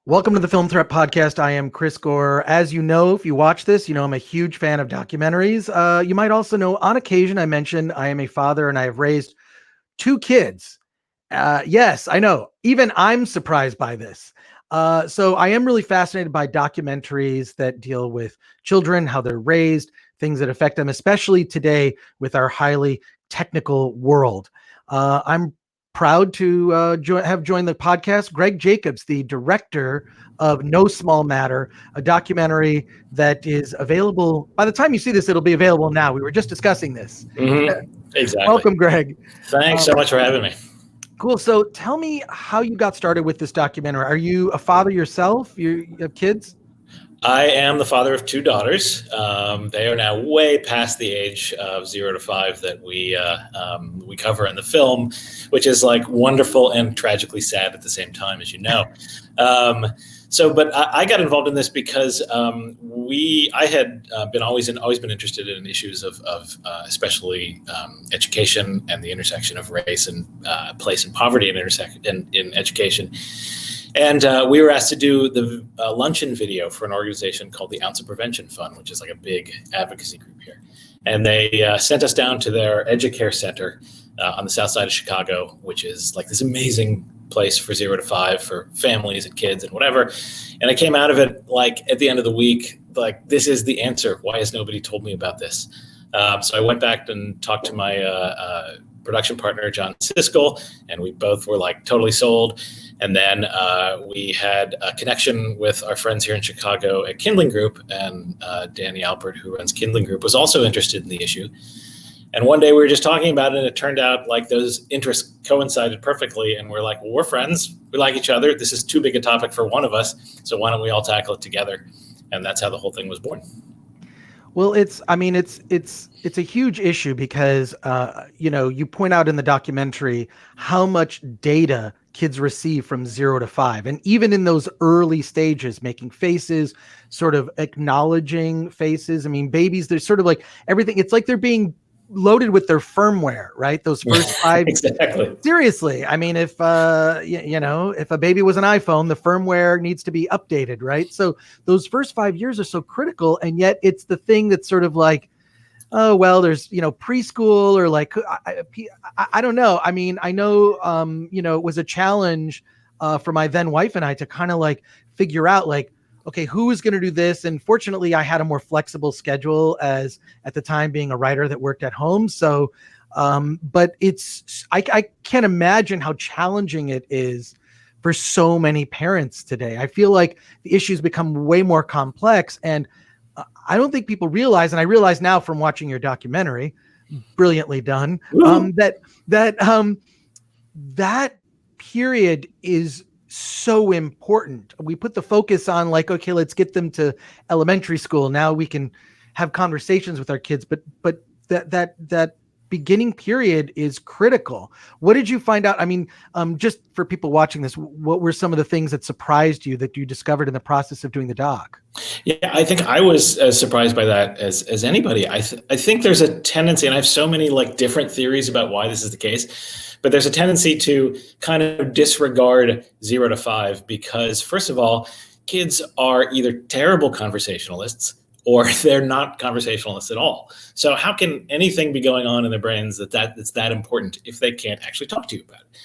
Welcome to the Film Threat Podcast. I am Chris Gore. As you know, if you watch this, you know I'm a huge fan of documentaries. You might also know on occasion I mentioned I am a father and I have raised 2 kids. Yes, I know. Even I'm surprised by this. So I am really fascinated by documentaries that deal with children, how they're raised, things that affect them, especially today with our highly technical world. I'm proud to have joined the podcast Greg Jacobs, the director of No Small Matter, a documentary that is available. By the time you see this, it'll be available now. We were just discussing this. Exactly. Welcome, Greg. Thanks so much for having me. Cool. So tell me how you got started with this documentary. Are you a father yourself? You have kids? I am the father of 2 daughters. They are now way past the age of 0 to 5 that we cover in the film, which is like wonderful and tragically sad at the same time, as you know. But I got involved in this because I had always been interested in issues of especially education and the intersection of race and place and poverty in education. And we were asked to do the luncheon video for an organization called the Ounce of Prevention Fund, which is like a big advocacy group here. And they sent us down to their Educare Center on the south side of Chicago, which is like this amazing place for 0 to 5 for families and kids and whatever. And I came out of it like at the end of the week, like, this is the answer. Why has nobody told me about this? So I went back and talked to my production partner, John Siskel, and we both were like totally sold. And then we had a connection with our friends here in Chicago at Kindling Group, and Danny Alpert, who runs Kindling Group, was also interested in the issue. And one day we were just talking about it, and it turned out like those interests coincided perfectly. And we're like, well, we're friends. We like each other. This is too big a topic for one of us. So why don't we all tackle it together? And that's how the whole thing was born. Well, it's a huge issue because, you point out in the documentary how much data kids receive from 0 to 5. And even in those early stages, making faces, sort of acknowledging faces. I mean, babies, they're sort of like everything. It's like they're being loaded with their firmware, right? Those first 5. Exactly. Seriously. I mean, if if a baby was an iPhone, the firmware needs to be updated, right? So those first 5 years are so critical. And yet it's the thing that's sort of like, oh, well, there's, preschool or like, I don't know. I mean, I know, it was a challenge for my then wife and I to kind of like figure out like, okay, who is going to do this? And fortunately, I had a more flexible schedule as at the time being a writer that worked at home. So, but I can't imagine how challenging it is for so many parents today. I feel like the issues become way more complex, and I don't think people realize, and I realize now from watching your documentary, brilliantly done, that period is so important. We put the focus on like, okay, let's get them to elementary school. Now we can have conversations with our kids, but that beginning period is critical. What did you find out? I mean, just for people watching this, what were some of the things that surprised you that you discovered in the process of doing the doc? Yeah, I think I was as surprised by that as anybody. I think there's a tendency, and I have so many like different theories about why this is the case, but there's a tendency to kind of disregard 0 to 5 because, first of all, kids are either terrible conversationalists or they're not conversationalists at all. So how can anything be going on in their brains that's that important if they can't actually talk to you about it?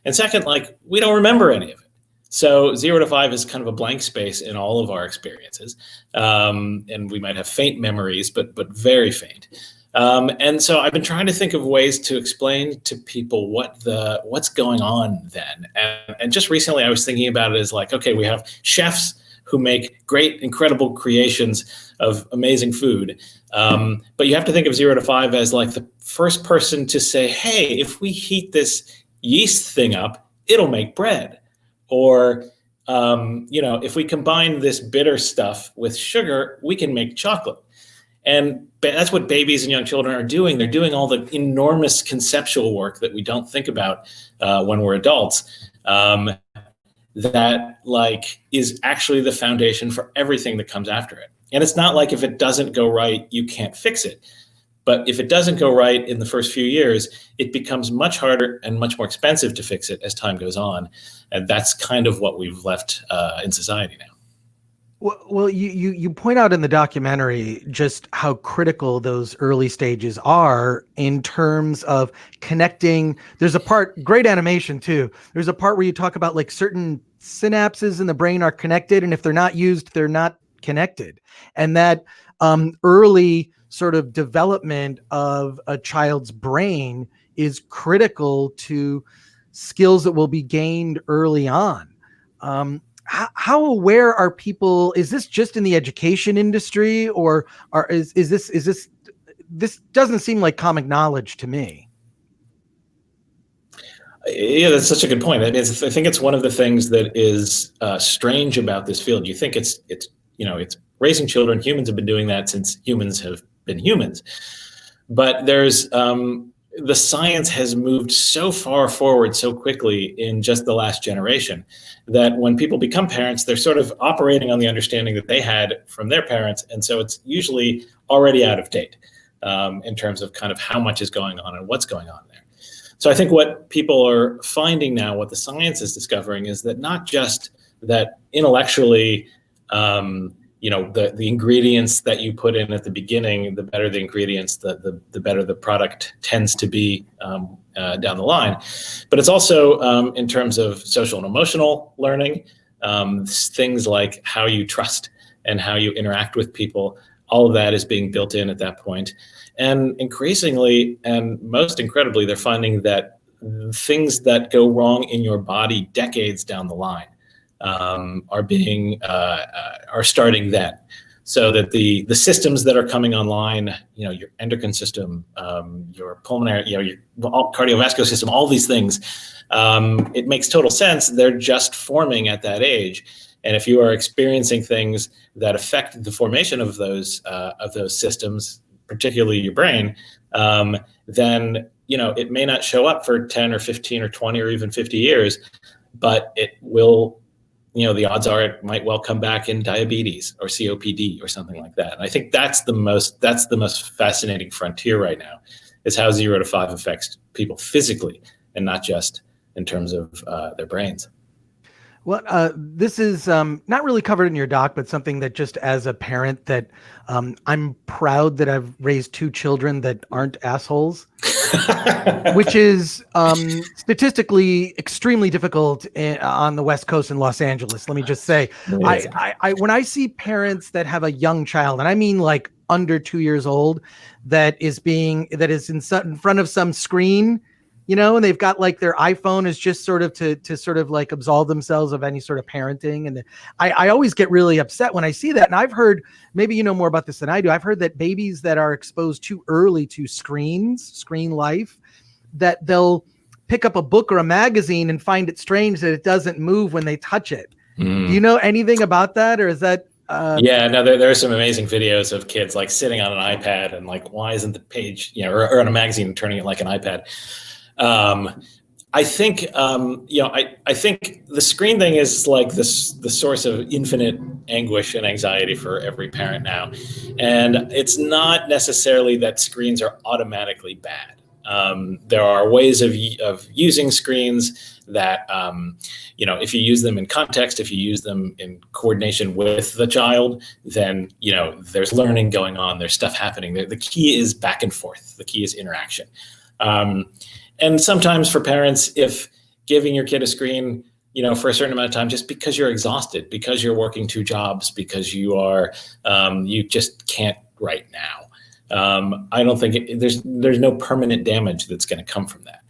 And second, like, we don't remember any of it. So 0 to 5 is kind of a blank space in all of our experiences. And we might have faint memories, but very faint. And so I've been trying to think of ways to explain to people what's going on then. And just recently I was thinking about it as like, okay, we have chefs who make great, incredible creations of amazing food. But you have to think of 0 to 5 as like the first person to say, hey, if we heat this yeast thing up, it'll make bread. Or, if we combine this bitter stuff with sugar, we can make chocolate. And that's what babies and young children are doing. They're doing all the enormous conceptual work that we don't think about when we're adults. That like is actually the foundation for everything that comes after it. And it's not like if it doesn't go right, you can't fix it. But if it doesn't go right in the first few years, it becomes much harder and much more expensive to fix it as time goes on. And that's kind of what we've left in society now. Well, you point out in the documentary just how critical those early stages are in terms of connecting. There's a part, great animation too. There's a part where you talk about like certain synapses in the brain are connected, and if they're not used, they're not connected. And that early sort of development of a child's brain is critical to skills that will be gained early on. How aware are people? Is this just in the education industry, or is this doesn't seem like common knowledge to me? Yeah, that's such a good point. I think it's one of the things that is strange about this field. You think it's raising children. Humans have been doing that since humans have been humans, but there's the science has moved so far forward so quickly in just the last generation that when people become parents, they're sort of operating on the understanding that they had from their parents. And so it's usually already out of date in terms of kind of how much is going on and what's going on there. So I think what people are finding now, what the science is discovering, is that not just that intellectually, the ingredients that you put in at the beginning, the better the ingredients, the better the product tends to be down the line. But it's also in terms of social and emotional learning, things like how you trust and how you interact with people. All of that is being built in at that point. And increasingly, and most incredibly, they're finding that things that go wrong in your body decades down the line are starting then, so that the systems that are coming online, your endocrine system, your pulmonary, your cardiovascular system, all these things, it makes total sense. They're just forming at that age, and if you are experiencing things that affect the formation of those systems, particularly your brain, then it may not show up for 10 or 15 or 20 or even 50 years, but it will. The odds are it might well come back in diabetes or COPD or something like that. And I think that's the most fascinating frontier right now, is how 0 to 5 affects people physically and not just in terms of their brains. Well, this is not really covered in your doc, but something that just as a parent that I'm proud that I've raised 2 children that aren't assholes, which is statistically extremely difficult on the West Coast in Los Angeles. Let me just say, I when I see parents that have a young child, and I mean like under 2 years old, that is in front of some screen, and they've got like their iPhone is just sort of to sort of like absolve themselves of any sort of parenting. And I always get really upset when I see that. And I've heard, maybe you know more about this than I do, I've heard that babies that are exposed too early to screen life, that they'll pick up a book or a magazine and find it strange that it doesn't move when they touch it. Do you know anything about that? Or is that... Yeah, no, there are some amazing videos of kids like sitting on an iPad and like, why isn't the page, or on a magazine, turning it like an iPad? I think, I think the screen thing is like the source of infinite anguish and anxiety for every parent now. And it's not necessarily that screens are automatically bad. There are ways of using screens that, if you use them in context, if you use them in coordination with the child, then, there's learning going on, there's stuff happening. The key is back and forth. The key is interaction. And sometimes for parents, if giving your kid a screen, for a certain amount of time, just because you're exhausted, because you're working 2 jobs, because you are, you just can't right now. I don't think there's no permanent damage that's going to come from that.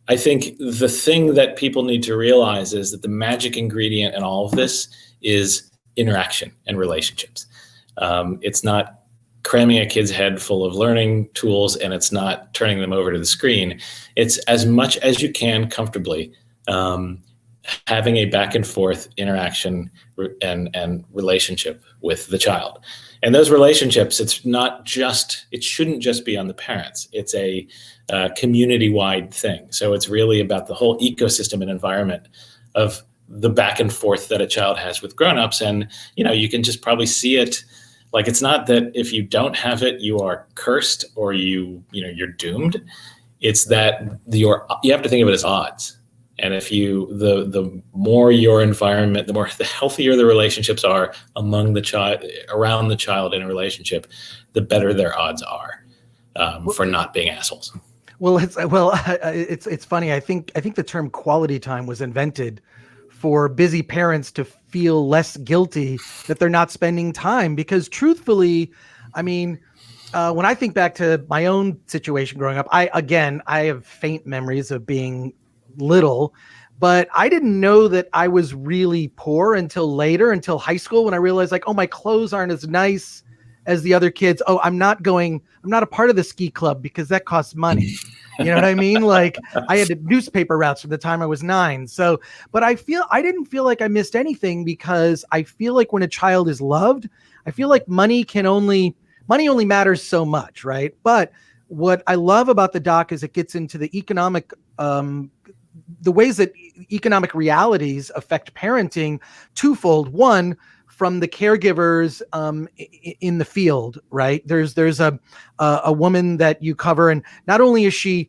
I think the thing that people need to realize is that the magic ingredient in all of this is interaction and relationships. It's not cramming a kid's head full of learning tools, and it's not turning them over to the screen. It's as much as you can comfortably having a back and forth interaction and relationship with the child. And those relationships, it shouldn't just be on the parents. It's a community-wide thing. So it's really about the whole ecosystem and environment of the back and forth that a child has with grownups. And, you can just probably see it Like, it's not that if you don't have it, you are cursed or you're doomed. It's that you have to think of it as odds. And if the more your environment, the healthier the relationships are around the child in a relationship, the better their odds are for not being assholes. Well, it's funny. I think the term quality time was invented for busy parents to feel less guilty that they're not spending time, because truthfully, I mean, when I think back to my own situation growing up, I have faint memories of being little, but I didn't know that I was really poor until until high school, when I realized, like, oh, my clothes aren't as nice as the other kids. Oh, I'm not a part of the ski club because that costs money. You know what I mean? Like, I had newspaper routes from the time I was 9. So, but I didn't feel like I missed anything, because I feel like when a child is loved, I feel like money only matters so much, right? But what I love about the doc is it gets into the economic, the ways that economic realities affect parenting twofold. One, from the caregivers in the field, right? There's a woman that you cover, and not only is she,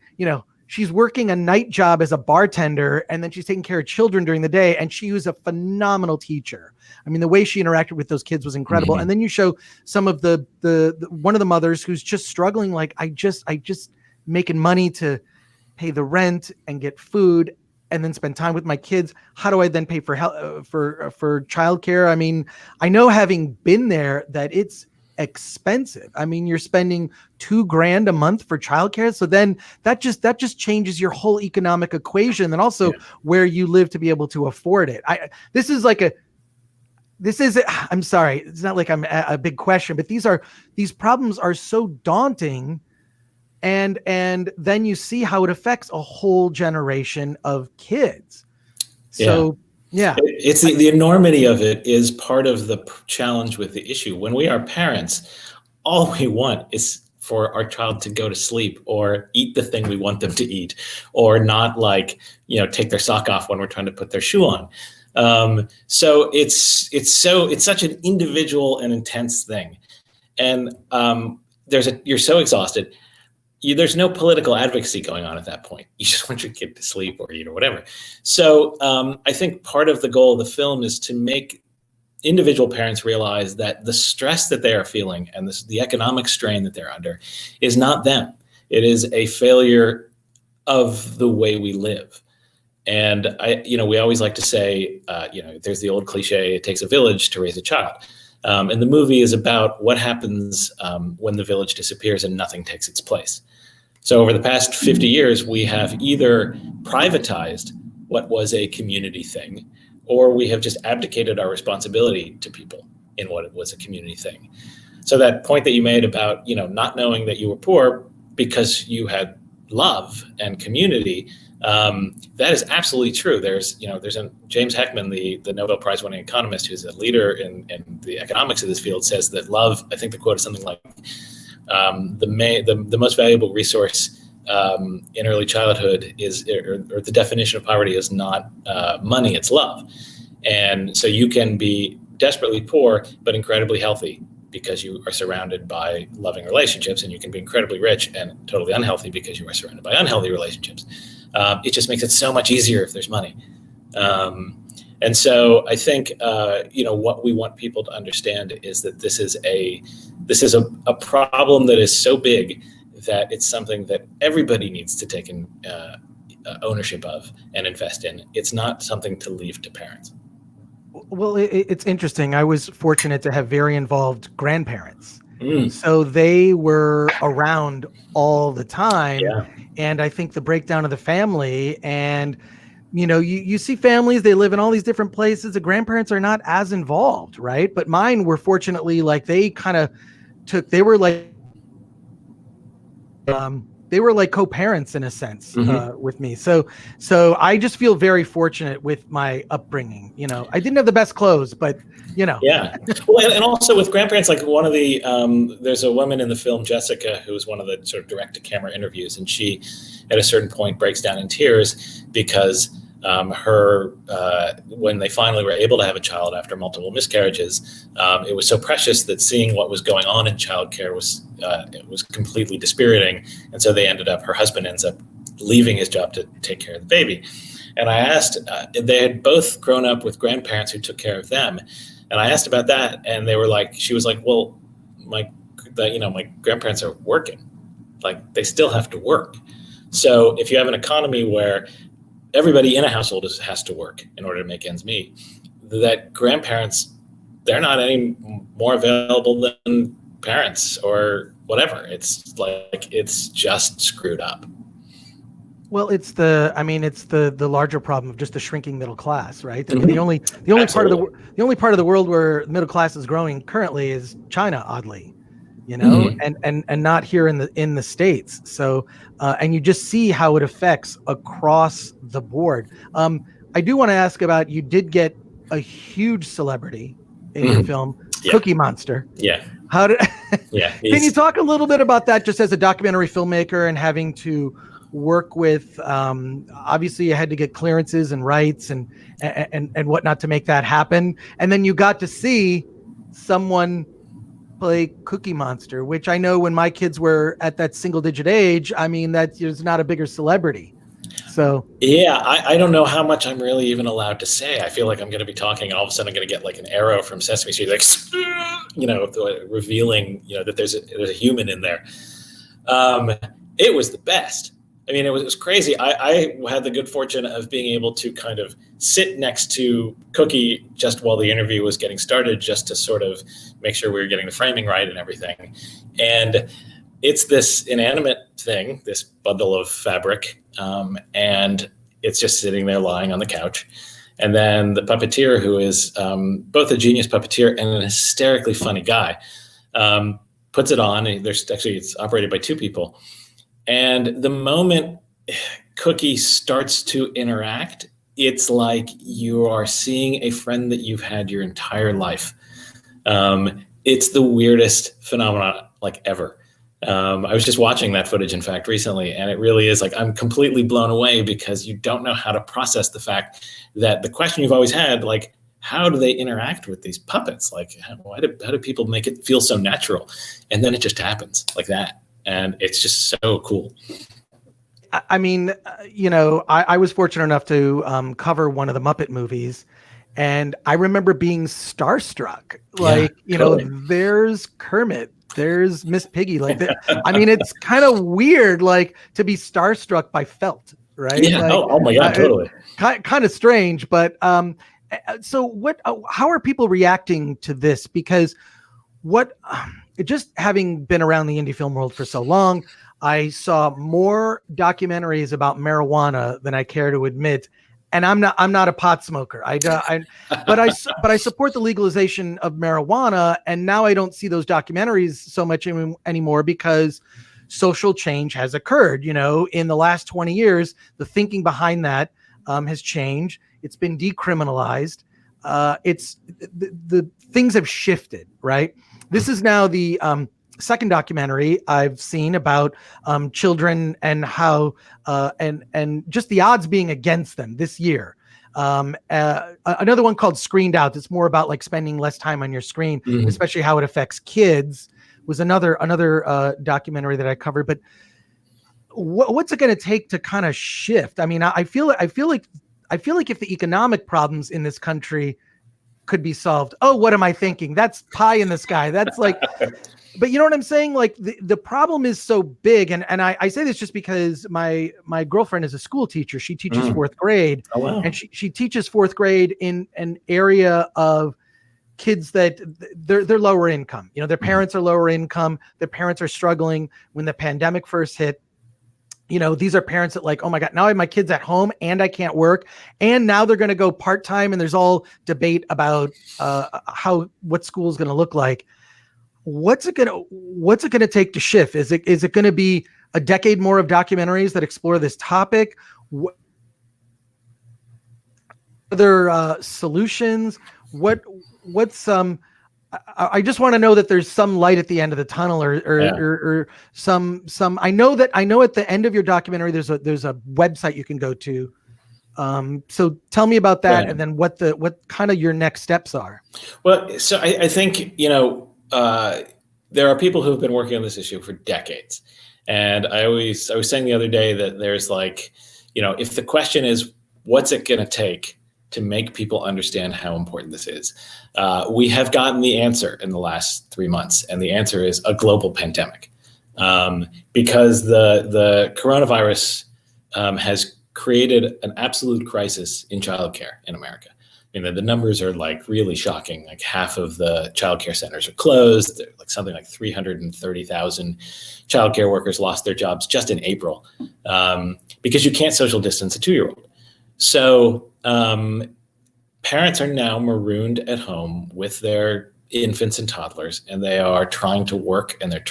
she's working a night job as a bartender, and then she's taking care of children during the day, and she was a phenomenal teacher. I mean, the way she interacted with those kids was incredible. Mm-hmm. And then you show some of the one of the mothers who's just struggling, like, I just making money to pay the rent and get food and then spend time with my kids. How do I then pay for childcare? I mean, I know, having been there, that it's expensive. I mean, you're spending $2,000 a month for childcare. So then that just changes your whole economic equation, and also where you live to be able to afford it. I'm sorry, it's not like I'm a big question, but these problems are so daunting. And then you see how it affects a whole generation of kids. So, yeah. It's the enormity of it is part of the challenge with the issue. When we are parents, all we want is for our child to go to sleep or eat the thing we want them to eat, or not, like, take their sock off when we're trying to put their shoe on. So it's such an individual and intense thing. And you're so exhausted. There's no political advocacy going on at that point. You just want your kid to sleep or eat or whatever. So I think part of the goal of the film is to make individual parents realize that the stress that they are feeling and the economic strain that they're under is not them. It is a failure of the way we live. And we always like to say, there's the old cliche, it takes a village to raise a child. And the movie is about what happens when the village disappears and nothing takes its place. So over the past 50 years, we have either privatized what was a community thing, or we have just abdicated our responsibility to people in what was a community thing. So that point that you made about, not knowing that you were poor because you had love and community, that is absolutely true. There's James Heckman, the Nobel Prize winning economist, who's a leader in the economics of this field, says that love, I think the quote is something like, the most valuable resource in early childhood is, or the definition of poverty is not money, it's love. And so you can be desperately poor, but incredibly healthy because you are surrounded by loving relationships, and you can be incredibly rich and totally unhealthy because you are surrounded by unhealthy relationships. It just makes it so much easier if there's money. And so I think, what we want people to understand is that this is a problem that is so big that it's something that everybody needs to take ownership of and invest in. It's not something to leave to parents. Well, it's interesting. I was fortunate to have very involved grandparents. So they were around all the time. Yeah. And I think the breakdown of the family, and you see families, they live in all these different places. The grandparents are not as involved, right? But mine were fortunately, like, they were like co-parents in a sense, with me. So I just feel very fortunate with my upbringing. I didn't have the best clothes, but Yeah. Well, and also with grandparents, like one of the, there's a woman in the film, Jessica, who was one of the sort of direct to camera interviews. And she, at a certain point, breaks down in tears because when they finally were able to have a child after multiple miscarriages, it was so precious that seeing what was going on in childcare was completely dispiriting. And so her husband ends up leaving his job to take care of the baby. And I asked, they had both grown up with grandparents who took care of them. And I asked about that, and she was like, well, my grandparents are working. Like, they still have to work. So if you have an economy where everybody in a household has to work in order to make ends meet, that grandparents, they're not any more available than parents or whatever. It's just screwed up. Well, it's the larger problem of just the shrinking middle class, right? I mean, the only part of the world where middle class is growing currently is China, oddly, and not here in the States. So, and you just see how it affects across the board. I do want to ask about, you did get a huge celebrity in your film, Cookie Monster. Yeah. How did? Yeah. Can you talk a little bit about that, just as a documentary filmmaker and having to work with, obviously you had to get clearances and rights and whatnot to make that happen. And then you got to see someone play Cookie Monster, which I know when my kids were at that single digit age, I mean, that is not a bigger celebrity. So yeah, I don't know how much I'm really even allowed to say. I feel like I'm going to be talking, and all of a sudden I'm going to get like an arrow from Sesame Street, like, revealing, that there's a human in there. It was the best. I mean, it was crazy. I had the good fortune of being able to kind of sit next to Cookie just while the interview was getting started, just to sort of make sure we were getting the framing right and everything. And it's this inanimate thing, this bundle of fabric, and it's just sitting there lying on the couch. And then the puppeteer, who is both a genius puppeteer and an hysterically funny guy, puts it on. It's operated by two people. And the moment Cookie starts to interact, it's like you are seeing a friend that you've had your entire life. It's the weirdest phenomenon like ever. I was just watching that footage, in fact, recently, and it really is like I'm completely blown away, because you don't know how to process the fact that the question you've always had, like, how do they interact with these puppets? Like, how do people make it feel so natural? And then it just happens like that. And it's just so cool. I mean, I was fortunate enough to cover one of the Muppet movies, and I remember being starstruck. Like, totally. There's Kermit, there's Miss Piggy. Like, I mean, it's kind of weird, like, to be starstruck by Felt, right? Yeah. Like, oh my God, totally. Kind of strange, but so how are people reacting to this? Because just having been around the indie film world for so long, I saw more documentaries about marijuana than I care to admit. And I'm not a pot smoker. But I support the legalization of marijuana. And now I don't see those documentaries so much anymore, because social change has occurred. In the last 20 years, the thinking behind that has changed. It's been decriminalized. It's the things have shifted, right? This is now the second documentary I've seen about children and how and just the odds being against them this year. Another one called Screened Out. It's more about like spending less time on your screen, especially how it affects kids. Was another documentary that I covered. But what's it going to take to kind of shift? I mean, I feel like if the economic problems in this country could be solved. Oh, what am I thinking? That's pie in the sky. That's like, but you know what I'm saying? Like the problem is so big. And I say this just because my girlfriend is a school teacher. She teaches fourth grade. Oh, wow. And she teaches fourth grade in an area of kids that they're lower income. Their parents are lower income. Their parents are struggling. When the pandemic first hit, these are parents that like, oh my God, now I have my kids at home and I can't work. And now they're going to go part-time, and there's all debate about what school is going to look like. What's it going to take to shift? Is it going to be a decade more of documentaries that explore this topic? Other solutions? What's I just want to know that there's some light at the end of the tunnel, or some. I know at the end of your documentary there's a website you can go to So tell me about that, Right. and then what kind of your next steps are. Well, so I think, there are people who have been working on this issue for decades. And I was saying the other day that there's like, if the question is, what's it going to take to make people understand how important this is? We have gotten the answer in the last 3 months. And the answer is a global pandemic. Because the coronavirus has created an absolute crisis in childcare in America. The numbers are like really shocking. Like half of the childcare centers are closed. Like something like 330,000 childcare workers lost their jobs just in April because you can't social distance a 2-year-old. So parents are now marooned at home with their infants and toddlers, and they are trying to work, and they're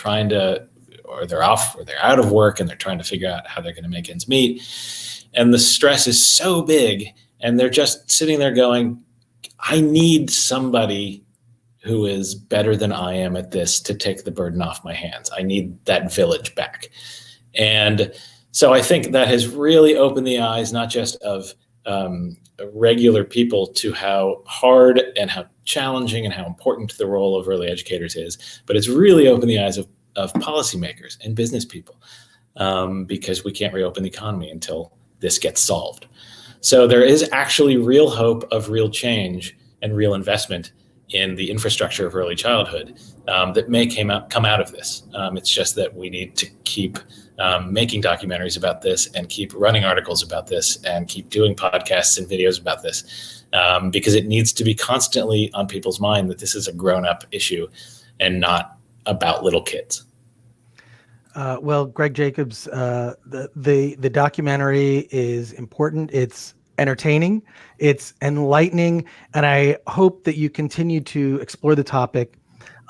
off or they're out of work, and they're trying to figure out how they're going to make ends meet. And the stress is so big, and they're just sitting there going, I need somebody who is better than I am at this to take the burden off my hands. I need that village back. And so I think that has really opened the eyes, not just of regular people, to how hard and how challenging and how important the role of early educators is, but it's really opened the eyes of policymakers and business people because we can't reopen the economy until this gets solved. So there is actually real hope of real change and real investment in the infrastructure of early childhood that may come out of this. It's just that we need to keep making documentaries about this and keep running articles about this and keep doing podcasts and videos about this because it needs to be constantly on people's mind that this is a grown-up issue and not about little kids. Well, Greg Jacobs, the documentary is important. It's entertaining, it's enlightening, and I hope that you continue to explore the topic.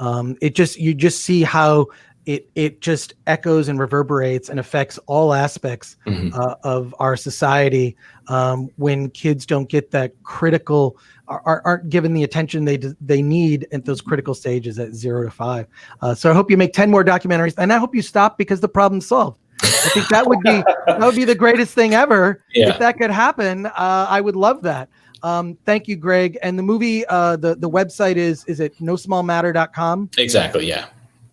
You just see how it just echoes and reverberates and affects all aspects of our society when kids don't get that critical, aren't given the attention they need at those critical stages at 0 to 5. So I hope you make 10 more documentaries, and I hope you stop because the problem's solved. I think that would be the greatest thing ever. Yeah. If that could happen. I would love that. Thank you, Greg. And the movie, the website is it nosmallmatter.com? Exactly. Yeah.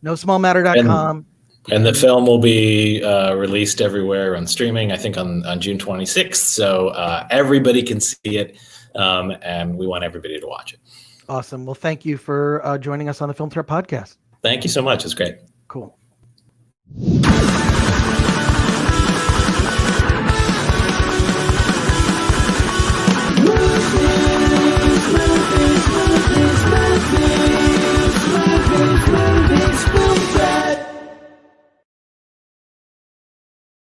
nosmallmatter.com. And the film will be released everywhere on streaming, I think on June 26th. So everybody can see it. And we want everybody to watch it. Awesome. Well, thank you for joining us on the Film Threat Podcast. Thank you so much. It's great. Cool.